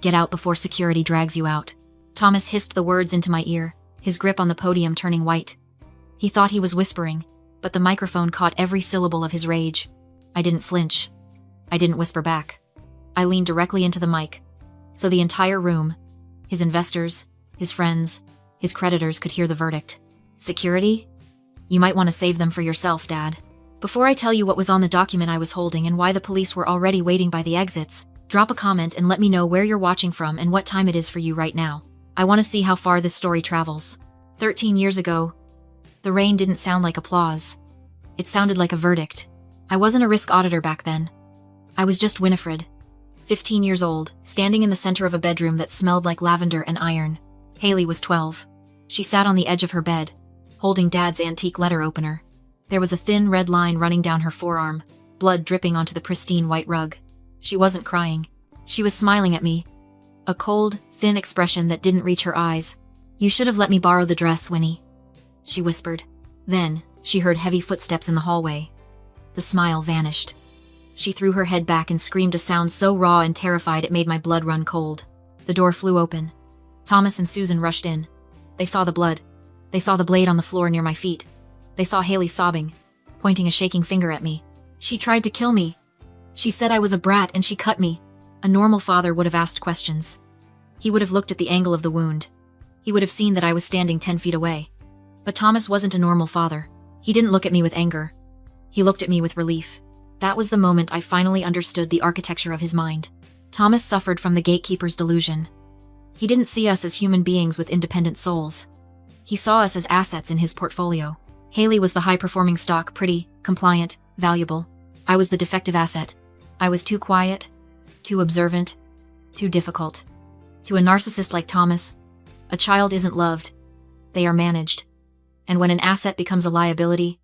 Get out before security drags you out. Thomas hissed the words into my ear, his grip on the podium turning white. He thought he was whispering, but the microphone caught every syllable of his rage. I didn't flinch. I didn't whisper back. I leaned directly into the mic, so the entire room, his investors, his friends, his creditors could hear the verdict. Security? You might want to save them for yourself, Dad. Before I tell you what was on the document I was holding and why the police were already waiting by the exits, drop a comment and let me know where you're watching from and what time it is for you right now. I want to see how far this story travels. 13 years ago, the rain didn't sound like applause. It sounded like a verdict. I wasn't a risk auditor back then. I was just Winifred, 15 years old, standing in the center of a bedroom that smelled like lavender and iron. Haley was 12. She sat on the edge of her bed, holding Dad's antique letter opener. There was a thin red line running down her forearm, blood dripping onto the pristine white rug. She wasn't crying. She was smiling at me. A cold, thin expression that didn't reach her eyes. You should have let me borrow the dress, Winnie, she whispered. Then, she heard heavy footsteps in the hallway. The smile vanished. She threw her head back and screamed a sound so raw and terrified it made my blood run cold. The door flew open. Thomas and Susan rushed in. They saw the blood. They saw the blade on the floor near my feet. They saw Haley sobbing, pointing a shaking finger at me. She tried to kill me. She said I was a brat and she cut me. A normal father would have asked questions. He would have looked at the angle of the wound. He would have seen that I was standing 10 feet away. But Thomas wasn't a normal father. He didn't look at me with anger. He looked at me with relief. That was the moment I finally understood the architecture of his mind. Thomas suffered from the gatekeeper's delusion. He didn't see us as human beings with independent souls. He saw us as assets in his portfolio. Haley was the high-performing stock, pretty, compliant, valuable. I was the defective asset. I was too quiet, too observant, too difficult. To a narcissist like Thomas, a child isn't loved. They are managed. And when an asset becomes a liability,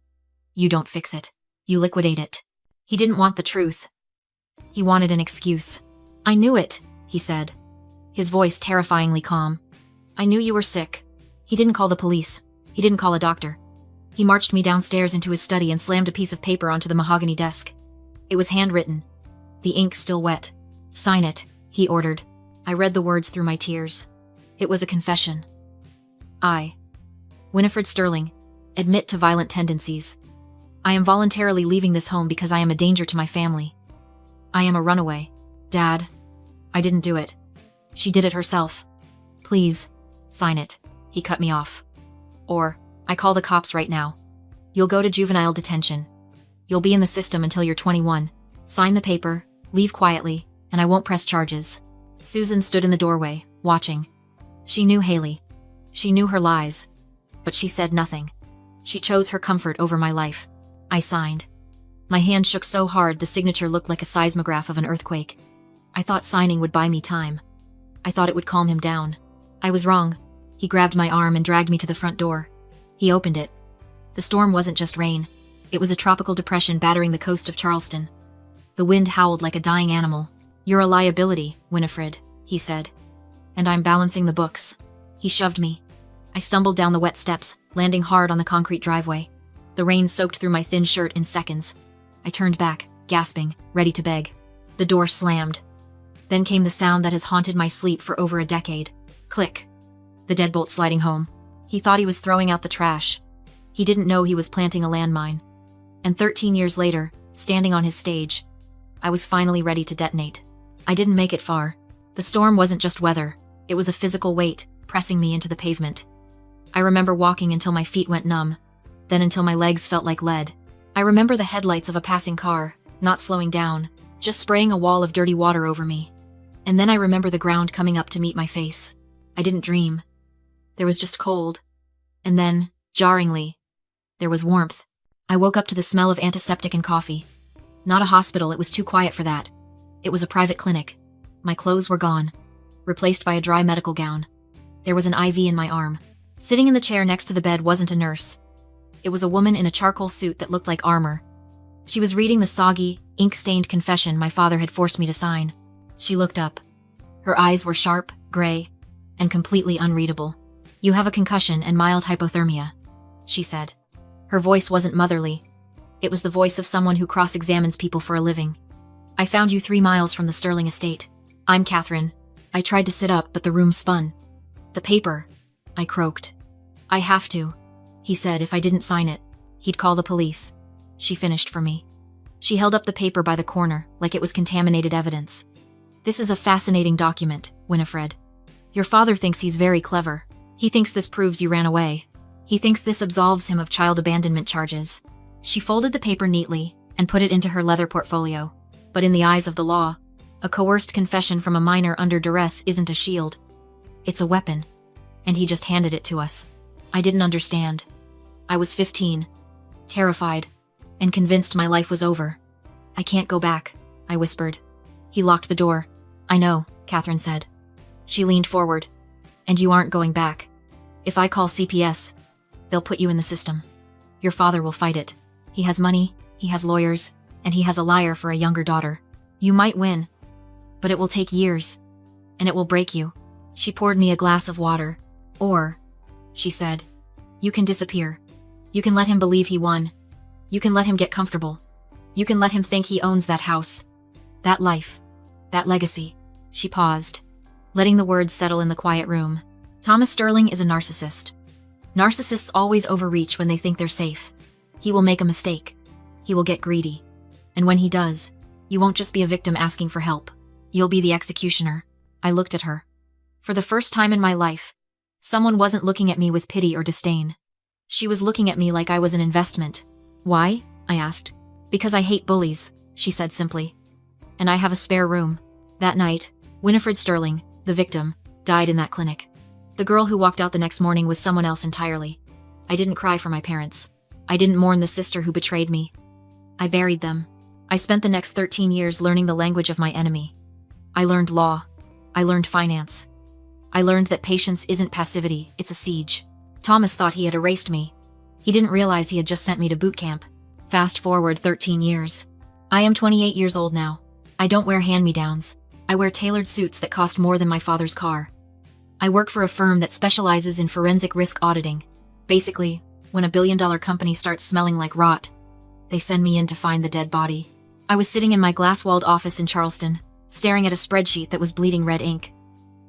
you don't fix it. You liquidate it. He didn't want the truth. He wanted an excuse. I knew it, he said, his voice terrifyingly calm. I knew you were sick. He didn't call the police. He didn't call a doctor. He marched me downstairs into his study and slammed a piece of paper onto the mahogany desk. It was handwritten, the ink still wet. Sign it, he ordered. I read the words through my tears. It was a confession. I, Winifred Sterling, admit to violent tendencies. I am voluntarily leaving this home because I am a danger to my family. I am a runaway. Dad, I didn't do it. She did it herself. Please, sign it. He cut me off. Or, I call the cops right now. You'll go to juvenile detention. You'll be in the system until you're 21. Sign the paper, leave quietly, and I won't press charges. Susan stood in the doorway, watching. She knew Haley. She knew her lies. But she said nothing. She chose her comfort over my life. I signed. My hand shook so hard the signature looked like a seismograph of an earthquake. I thought signing would buy me time. I thought it would calm him down. I was wrong. He grabbed my arm and dragged me to the front door. He opened it. The storm wasn't just rain. It was a tropical depression battering the coast of Charleston. The wind howled like a dying animal. You're a liability, Winifred, he said. And I'm balancing the books. He shoved me. I stumbled down the wet steps, landing hard on the concrete driveway. The rain soaked through my thin shirt in seconds. I turned back, gasping, ready to beg. The door slammed. Then came the sound that has haunted my sleep for over a decade. Click. The deadbolt sliding home. He thought he was throwing out the trash. He didn't know he was planting a landmine. And 13 years later, standing on his stage, I was finally ready to detonate. I didn't make it far. The storm wasn't just weather. It was a physical weight, pressing me into the pavement. I remember walking until my feet went numb, then until my legs felt like lead. I remember the headlights of a passing car, not slowing down, just spraying a wall of dirty water over me. And then I remember the ground coming up to meet my face. I didn't dream. There was just cold. And then, jarringly, there was warmth. I woke up to the smell of antiseptic and coffee. Not a hospital, it was too quiet for that. It was a private clinic. My clothes were gone, replaced by a dry medical gown. There was an IV in my arm. Sitting in the chair next to the bed wasn't a nurse. It was a woman in a charcoal suit that looked like armor. She was reading the soggy, ink-stained confession my father had forced me to sign. She looked up. Her eyes were sharp, gray, and completely unreadable. You have a concussion and mild hypothermia, she said. Her voice wasn't motherly. It was the voice of someone who cross-examines people for a living. I found you 3 miles from the Sterling estate. I'm Catherine. I tried to sit up, but the room spun. "The paper," I croaked. "I have to," he said. "If I didn't sign it, he'd call the police." She finished for me. She held up the paper by the corner, like it was contaminated evidence. "This is a fascinating document, Winifred. Your father thinks he's very clever. He thinks this proves you ran away. He thinks this absolves him of child abandonment charges." She folded the paper neatly and put it into her leather portfolio. But in the eyes of the law, a coerced confession from a minor under duress isn't a shield. It's a weapon. And he just handed it to us. I didn't understand. I was 15, terrified, and convinced my life was over. "I can't go back," I whispered. He locked the door. "I know," Catherine said. She leaned forward. "And you aren't going back. If I call CPS, they'll put you in the system. Your father will fight it. He has money, he has lawyers, and he has a liar for a younger daughter. You might win, but it will take years, and it will break you." She poured me a glass of water. "Or," she said, "you can disappear. You can let him believe he won. You can let him get comfortable. You can let him think he owns that house, that life, that legacy." She paused, letting the words settle in the quiet room. "Thomas Sterling is a narcissist. Narcissists always overreach when they think they're safe. He will make a mistake. He will get greedy. And when he does, you won't just be a victim asking for help. You'll be the executioner." I looked at her. For the first time in my life, someone wasn't looking at me with pity or disdain. She was looking at me like I was an investment. "Why?" I asked. "Because I hate bullies," she said simply. "And I have a spare room." That night, Winifred Sterling, the victim, died in that clinic. The girl who walked out the next morning was someone else entirely. I didn't cry for my parents. I didn't mourn the sister who betrayed me. I buried them. I spent the next 13 years learning the language of my enemy. I learned law. I learned finance. I learned that patience isn't passivity, it's a siege. Thomas thought he had erased me. He didn't realize he had just sent me to boot camp. Fast forward 13 years. I am 28 years old now. I don't wear hand-me-downs. I wear tailored suits that cost more than my father's car. I work for a firm that specializes in forensic risk auditing. Basically, when a billion-dollar company starts smelling like rot, they send me in to find the dead body. I was sitting in my glass-walled office in Charleston, staring at a spreadsheet that was bleeding red ink.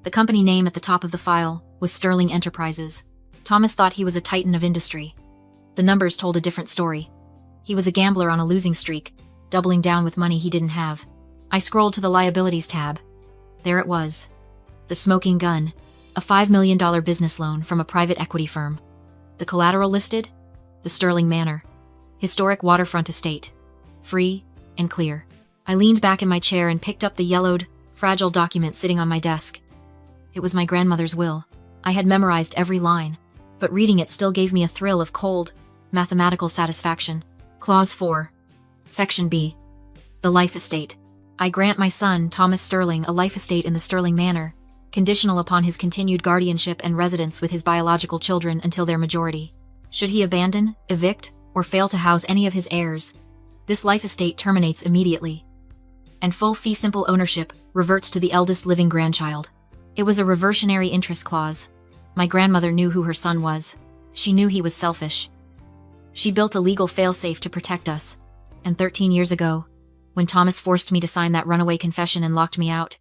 The company name at the top of the file was Sterling Enterprises. Thomas thought he was a titan of industry. The numbers told a different story. He was a gambler on a losing streak, doubling down with money he didn't have. I scrolled to the liabilities tab. There it was. The smoking gun, a $5 million business loan from a private equity firm. The collateral listed? The Sterling Manor. Historic waterfront estate. Free and clear. I leaned back in my chair and picked up the yellowed, fragile document sitting on my desk. It was my grandmother's will. I had memorized every line, but reading it still gave me a thrill of cold, mathematical satisfaction. Clause 4. Section B. The life estate. I grant my son, Thomas Sterling, a life estate in the Sterling Manor, conditional upon his continued guardianship and residence with his biological children until their majority. Should he abandon, evict, or fail to house any of his heirs, this life estate terminates immediately, and full fee simple ownership reverts to the eldest living grandchild. It was a reversionary interest clause. My grandmother knew who her son was. She knew he was selfish. She built a legal failsafe to protect us. And 13 years ago, when Thomas forced me to sign that runaway confession and locked me out,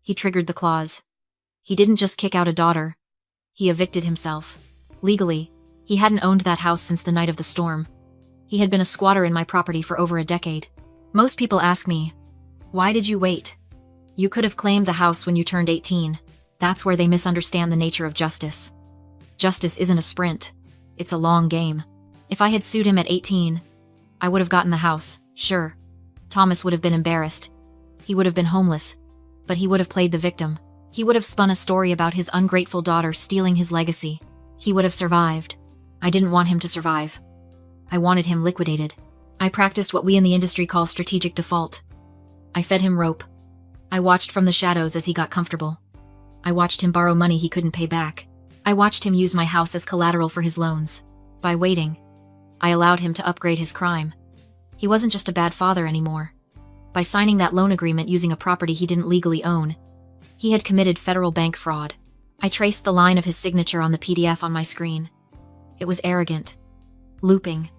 he triggered the clause. He didn't just kick out a daughter. He evicted himself. Legally, he hadn't owned that house since the night of the storm. He had been a squatter in my property for over a decade. Most people ask me, "Why did you wait? You could have claimed the house when you turned 18. That's where they misunderstand the nature of justice. Justice isn't a sprint. It's a long game. If I had sued him at 18, I would have gotten the house, sure. Thomas would have been embarrassed. He would have been homeless. But he would have played the victim. He would have spun a story about his ungrateful daughter stealing his legacy. He would have survived. I didn't want him to survive. I wanted him liquidated. I practiced what we in the industry call strategic default. I fed him rope. I watched from the shadows as he got comfortable. I watched him borrow money he couldn't pay back. I watched him use my house as collateral for his loans. By waiting, I allowed him to upgrade his crime. He wasn't just a bad father anymore. By signing that loan agreement using a property he didn't legally own, he had committed federal bank fraud. I traced the line of his signature on the PDF on my screen. It was arrogant. Looping.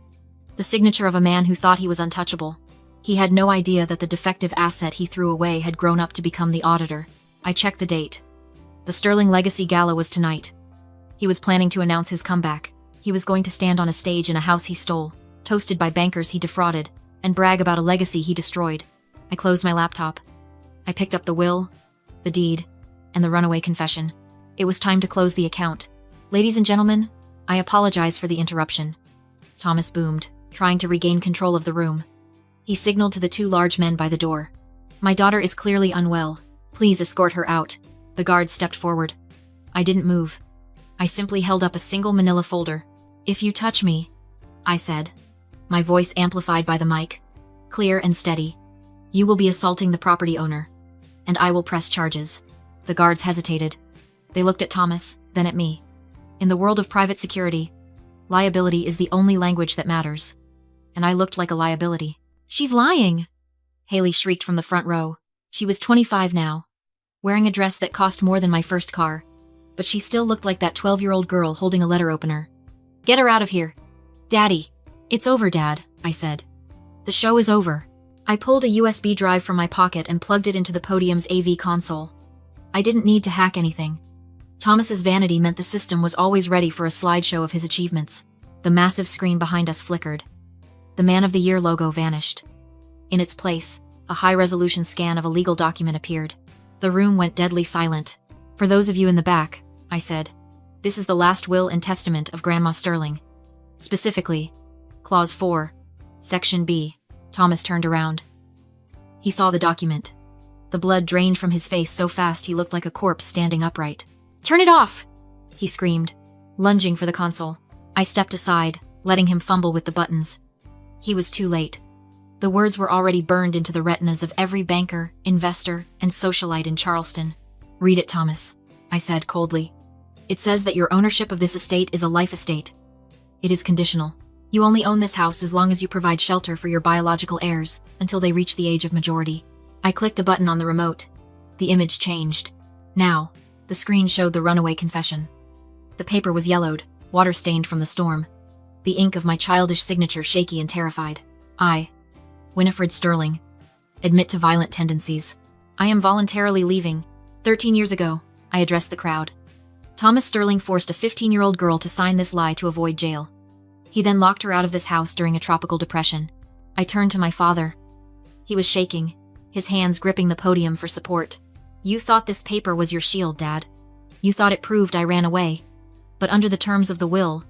The signature of a man who thought he was untouchable. He had no idea that the defective asset he threw away had grown up to become the auditor. I checked the date. The Sterling Legacy Gala was tonight. He was planning to announce his comeback. He was going to stand on a stage in a house he stole, toasted by bankers he defrauded, and brag about a legacy he destroyed. I closed my laptop. I picked up the will, the deed, and the runaway confession. It was time to close the account. Ladies and gentlemen, I apologize for the interruption. Thomas boomed, trying to regain control of the room. He signaled to the two large men by the door. My daughter is clearly unwell. Please escort her out. The guard stepped forward. I didn't move. I simply held up a single manila folder. If you touch me, I said, my voice amplified by the mic, clear and steady, you will be assaulting the property owner, and I will press charges. The guards hesitated. They looked at Thomas, then at me. In the world of private security, liability is the only language that matters. And I looked like a liability. She's lying! Haley shrieked from the front row. She was 25 now, wearing a dress that cost more than my first car, but she still looked like that 12-year-old girl holding a letter opener. Get her out of here. Daddy. It's over, Dad, I said. The show is over. I pulled a USB drive from my pocket and plugged it into the podium's AV console. I didn't need to hack anything. Thomas's vanity meant the system was always ready for a slideshow of his achievements. The massive screen behind us flickered. The Man of the Year logo vanished. In its place, a high-resolution scan of a legal document appeared. The room went deadly silent. For those of you in the back, I said, this is the last will and testament of Grandma Sterling. Specifically, Clause 4, Section B. Thomas turned around. He saw the document. The blood drained from his face so fast he looked like a corpse standing upright. Turn it off! He screamed, lunging for the console. I stepped aside, letting him fumble with the buttons. He was too late. The words were already burned into the retinas of every banker, investor, and socialite in Charleston. Read it, Thomas, I said coldly. It says that your ownership of this estate is a life estate. It is conditional. You only own this house as long as you provide shelter for your biological heirs until they reach the age of majority. I clicked a button on the remote. The image changed. Now, the screen showed the runaway confession. The paper was yellowed, water-stained from the storm. The ink of my childish signature shaky and terrified. I, Winifred Sterling, admit to violent tendencies. I am voluntarily leaving. 13 years ago, I addressed the crowd. Thomas Sterling forced a 15-year-old girl to sign this lie to avoid jail. He then locked her out of this house during a tropical depression. I turned to my father. He was shaking, his hands gripping the podium for support. You thought this paper was your shield, Dad. You thought it proved I ran away. But under the terms of the will,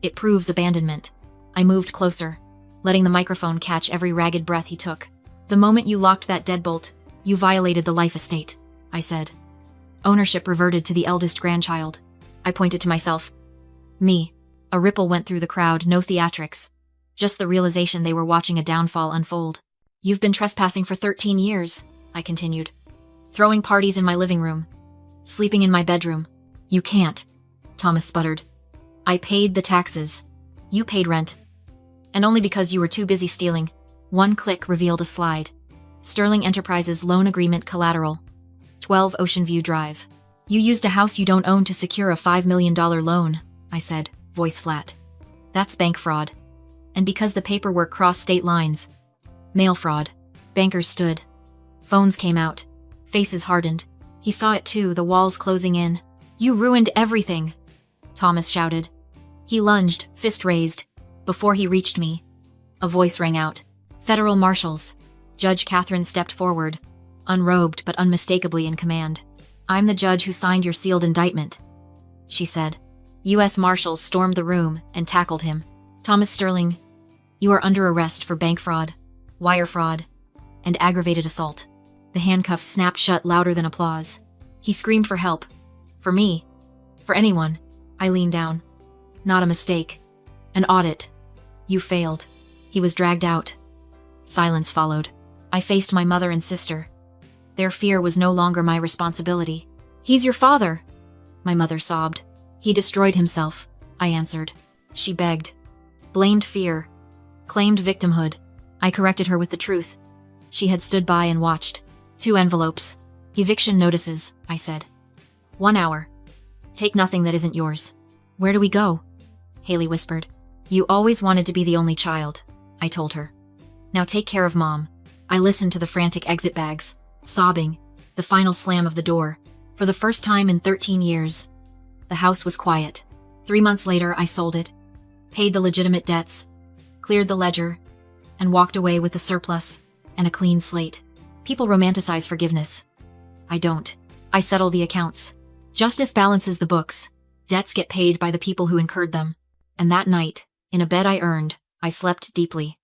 it proves abandonment. I moved closer, letting the microphone catch every ragged breath he took. The moment you locked that deadbolt, you violated the life estate, I said. Ownership reverted to the eldest grandchild. I pointed to myself. Me. A ripple went through the crowd, no theatrics. Just the realization they were watching a downfall unfold. You've been trespassing for 13 years, I continued. Throwing parties in my living room. Sleeping in my bedroom. You can't, Thomas sputtered. I paid the taxes. You paid rent. And only because you were too busy stealing. One click revealed a slide. Sterling Enterprises loan agreement collateral. 12 Ocean View Drive. You used a house you don't own to secure a $5 million loan, I said, voice flat. That's bank fraud. And because the paperwork crossed state lines. Mail fraud. Bankers stood. Phones came out. Faces hardened. He saw it too, the walls closing in. You ruined everything, Thomas shouted. He lunged, fist raised. Before he reached me, a voice rang out. Federal marshals. Judge Catherine stepped forward, unrobed but unmistakably in command. I'm the judge who signed your sealed indictment, she said. U.S. Marshals stormed the room and tackled him. Thomas Sterling, you are under arrest for bank fraud, wire fraud, and aggravated assault. The handcuffs snapped shut louder than applause. He screamed for help. For me. For anyone. I leaned down. Not a mistake. An audit. You failed. He was dragged out. Silence followed. I faced my mother and sister. Their fear was no longer my responsibility. He's your father, my mother sobbed. He destroyed himself, I answered. She begged. Blamed fear. Claimed victimhood. I corrected her with the truth. She had stood by and watched. 2 envelopes. Eviction notices, I said. 1 hour. Take nothing that isn't yours. Where do we go? Haley whispered. You always wanted to be the only child, I told her. Now take care of Mom. I listened to the frantic exit bags, sobbing, The final slam of the door. For the first time in 13 years. The house was quiet. 3 months later, I sold it, paid the legitimate debts, cleared the ledger, and walked away with the surplus and a clean slate. People romanticize forgiveness. I don't. I settle the accounts. Justice balances the books. Debts get paid by the people who incurred them. And that night, in a bed I earned, I slept deeply.